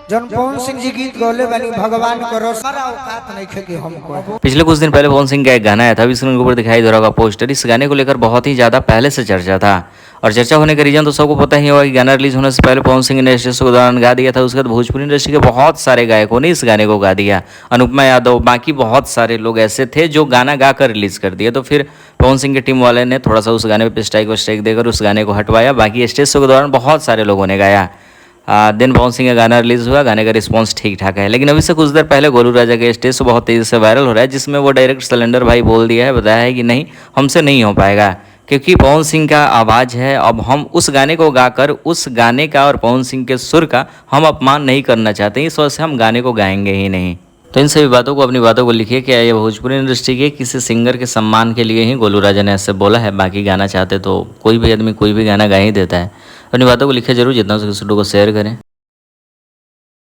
जन पवन सिंह जी गीत गौले बनी भगवान को रोसारा औकात नहीं खेगी हमको। पिछले कुछ दिन पहले पवन सिंह का एक गाना आया था, अभी स्क्रीन के ऊपर दिखाई दे रहा होगा पोस्टर। इस गाने को लेकर बहुत ही ज़्यादा पहले से चर्चा था, और चर्चा होने का रीजन तो सबको पता ही होगा कि गाना रिलीज होने से पहले पवन सिंह ने स्टेज के दौरान गा दिया था। उसके बाद भोजपुरी इंडस्ट्री के बहुत सारे गायकों ने इस गाने को गा दिया। अनुपमा यादव, बाकी बहुत सारे लोग ऐसे थे जो गाना गा कर रिलीज कर दिए। तो फिर पवन सिंह की टीम वाले ने थोड़ा सा उस गाने पर स्ट्राइक देकर उस गाने को हटवाया। बाकी स्टेज शो के दौरान बहुत सारे लोगों ने गाया। दिन पवन सिंह का गाना रिलीज हुआ, गाने का रिस्पांस ठीक ठाक है। लेकिन अभी से कुछ देर पहले गोलू राजा के स्टेज से बहुत तेज़ी से वायरल हो रहा है, जिसमें वो डायरेक्ट सिलेंडर भाई बोल दिया है, बताया है कि नहीं, हमसे नहीं हो पाएगा, क्योंकि पवन सिंह का आवाज़ है। अब हम उस गाने को गाकर उस गाने का और पवन सिंह के सुर का हम अपमान नहीं करना चाहते, इस वजह से हम गाने को गाएंगे ही नहीं। तो इन सभी बातों को, अपनी बातों को लिखिए कि ये भोजपुरी इंडस्ट्री के किसी सिंगर के सम्मान के लिए ही गोलू राजा ने ऐसे बोला है। बाकी गाना चाहते तो कोई भी आदमी कोई भी गाना गा ही देता है। अपनी बातों को लिखिए जरूर, जितना हो सके को शेयर करें।